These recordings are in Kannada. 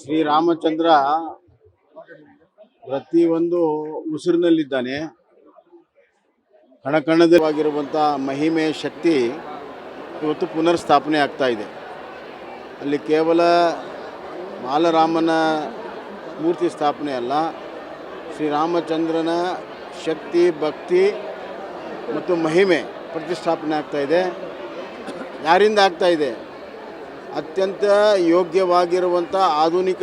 ಶ್ರೀರಾಮಚಂದ್ರ ಪ್ರತಿಯೊಂದು ಉಸಿರಿನಲ್ಲಿದ್ದಾನೆ. ಕಣಕಣದವಾಗಿರುವಂಥ ಮಹಿಮೆ ಶಕ್ತಿ ಇವತ್ತು ಪುನರ್ಸ್ಥಾಪನೆ ಆಗ್ತಾ ಇದೆ. ಅಲ್ಲಿ ಕೇವಲ ಬಾಲರಾಮನ ಮೂರ್ತಿ ಸ್ಥಾಪನೆ ಅಲ್ಲ, ಶ್ರೀರಾಮಚಂದ್ರನ ಶಕ್ತಿ, ಭಕ್ತಿ ಮತ್ತು ಮಹಿಮೆ ಪ್ರತಿಷ್ಠಾಪನೆ ಆಗ್ತಾ ಇದೆ. ಯಾರಿಂದ ಆಗ್ತಾ ಇದೆ? ಅತ್ಯಂತ ಯೋಗ್ಯವಾಗಿರುವಂಥ ಆಧುನಿಕ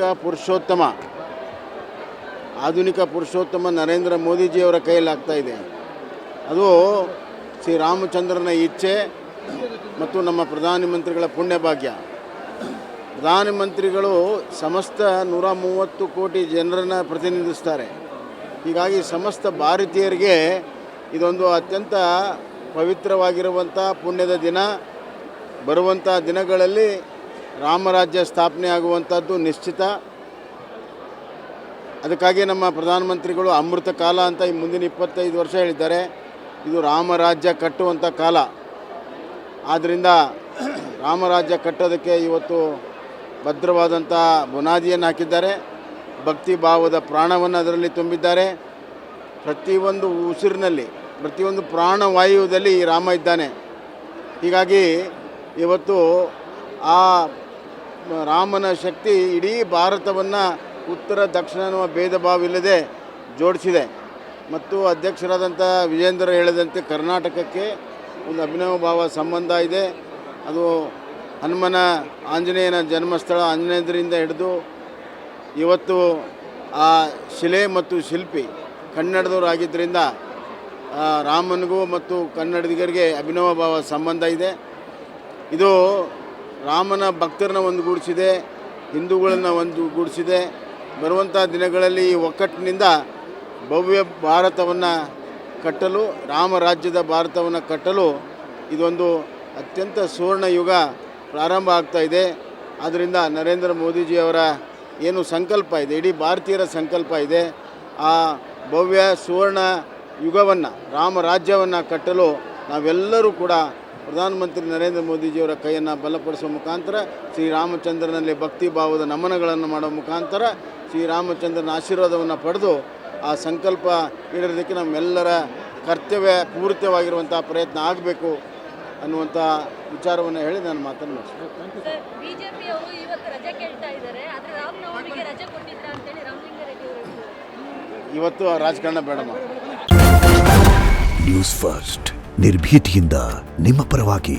ಪುರುಷೋತ್ತಮ ನರೇಂದ್ರ ಮೋದಿಜಿಯವರ ಕೈಯಲ್ಲಿ ಆಗ್ತಾ ಇದೆ. ಅದು ಶ್ರೀರಾಮಚಂದ್ರನ ಇಚ್ಛೆ ಮತ್ತು ನಮ್ಮ ಪ್ರಧಾನಮಂತ್ರಿಗಳ ಪುಣ್ಯಭಾಗ್ಯ. ಪ್ರಧಾನಮಂತ್ರಿಗಳು ಸಮಸ್ತ 130 ಕೋಟಿ ಜನರನ್ನು ಪ್ರತಿನಿಧಿಸ್ತಾರೆ. ಹೀಗಾಗಿ ಸಮಸ್ತ ಭಾರತೀಯರಿಗೆ ಇದೊಂದು ಅತ್ಯಂತ ಪವಿತ್ರವಾಗಿರುವಂಥ ಪುಣ್ಯದ ದಿನ. ಬರುವಂಥ ದಿನಗಳಲ್ಲಿ ರಾಮರಾಜ್ಯ ಸ್ಥಾಪನೆ ಆಗುವಂಥದ್ದು ನಿಶ್ಚಿತ. ಅದಕ್ಕಾಗಿ ನಮ್ಮ ಪ್ರಧಾನಮಂತ್ರಿಗಳು ಅಮೃತ ಕಾಲ ಅಂತ ಈ ಮುಂದಿನ 25 ವರ್ಷ ಹೇಳಿದ್ದಾರೆ. ಇದು ರಾಮರಾಜ್ಯ ಕಟ್ಟುವಂಥ ಕಾಲ. ಆದ್ದರಿಂದ ರಾಮರಾಜ್ಯ ಕಟ್ಟೋದಕ್ಕೆ ಇವತ್ತು ಭದ್ರವಾದಂಥ ಬುನಾದಿಯನ್ನು ಹಾಕಿದ್ದಾರೆ. ಭಕ್ತಿ ಭಾವದ ಪ್ರಾಣವನ್ನು ಅದರಲ್ಲಿ ತುಂಬಿದ್ದಾರೆ. ಪ್ರತಿಯೊಂದು ಉಸಿರಿನಲ್ಲಿ, ಪ್ರತಿಯೊಂದು ಪ್ರಾಣವಾಯುದಲ್ಲಿ ಈ ರಾಮ ಇದ್ದಾನೆ. ಹೀಗಾಗಿ ಇವತ್ತು ಆ ರಾಮನ ಶಕ್ತಿ ಇಡೀ ಭಾರತವನ್ನು ಉತ್ತರ ದಕ್ಷಿಣ ಅನ್ನುವ ಭೇದ ಭಾವ ಇಲ್ಲದೆ ಜೋಡಿಸಿದೆ. ಮತ್ತು ಅಧ್ಯಕ್ಷರಾದಂಥ ವಿಜೇಂದ್ರ ಹೇಳಿದಂತೆ ಕರ್ನಾಟಕಕ್ಕೆ ಒಂದು ಅಭಿನವ ಭಾವ ಸಂಬಂಧ ಇದೆ. ಅದು ಹನುಮನ ಆಂಜನೇಯನ ಜನ್ಮಸ್ಥಳ ಆಂಜನೇಯರಿಂದ ಹಿಡಿದು ಇವತ್ತು ಆ ಶಿಲೆ ಮತ್ತು ಶಿಲ್ಪಿ ಕನ್ನಡದವರು ಆಗಿದ್ದರಿಂದ ರಾಮನಿಗೂ ಮತ್ತು ಕನ್ನಡಿಗರಿಗೆ ಅಭಿನವ ಭಾವ ಸಂಬಂಧ ಇದೆ. ಇದು ರಾಮನ ಭಕ್ತರನ್ನ ಒಂದುಗೂಡಿಸಿದೆ, ಹಿಂದೂಗಳನ್ನು ಒಂದುಗೂಡಿಸಿದೆ. ಬರುವಂಥ ದಿನಗಳಲ್ಲಿ ಈ ಒಕ್ಕಟ್ಟಿನಿಂದ ಭವ್ಯ ಭಾರತವನ್ನು ಕಟ್ಟಲು, ರಾಮರಾಜ್ಯದ ಭಾರತವನ್ನು ಕಟ್ಟಲು ಇದೊಂದು ಅತ್ಯಂತ ಸುವರ್ಣ ಯುಗ ಪ್ರಾರಂಭ ಆಗ್ತಾ ಇದೆ. ಆದ್ದರಿಂದ ನರೇಂದ್ರ ಮೋದಿಜಿಯವರ ಏನು ಸಂಕಲ್ಪ ಇದೆ, ಇಡೀ ಭಾರತೀಯರ ಸಂಕಲ್ಪ ಇದೆ, ಆ ಭವ್ಯ ಸುವರ್ಣ ಯುಗವನ್ನು, ರಾಮರಾಜ್ಯವನ್ನು ಕಟ್ಟಲು ನಾವೆಲ್ಲರೂ ಕೂಡ ಪ್ರಧಾನಮಂತ್ರಿ ನರೇಂದ್ರ ಮೋದಿಜಿಯವರ ಕೈಯನ್ನು ಬಲಪಡಿಸುವ ಮುಖಾಂತರ, ಶ್ರೀರಾಮಚಂದ್ರನಲ್ಲಿ ಭಕ್ತಿ ಭಾವದ ನಮನಗಳನ್ನು ಮಾಡುವ ಮುಖಾಂತರ ಶ್ರೀರಾಮಚಂದ್ರನ ಆಶೀರ್ವಾದವನ್ನು ಪಡೆದು ಆ ಸಂಕಲ್ಪ ಈಡೇರೋದಕ್ಕೆ ನಮ್ಮೆಲ್ಲರ ಕರ್ತವ್ಯ ಪೂರಿತವಾಗಿರುವಂಥ ಪ್ರಯತ್ನ ಆಗಬೇಕು ಅನ್ನುವಂಥ ವಿಚಾರವನ್ನು ಹೇಳಿ ನಾನು ಮಾತನ್ನು ಮುಗಿಸ್ತೇನೆ. ಇವತ್ತು ರಾಜಕಾರಣ ಬೇಡಮ್ಮ. ನ್ಯೂಸ್ ಫಸ್ಟ್ ನಿರ್ಭೀತಿಯಿಂದ ನಿಮ್ಮ ಪರವಾಗಿ.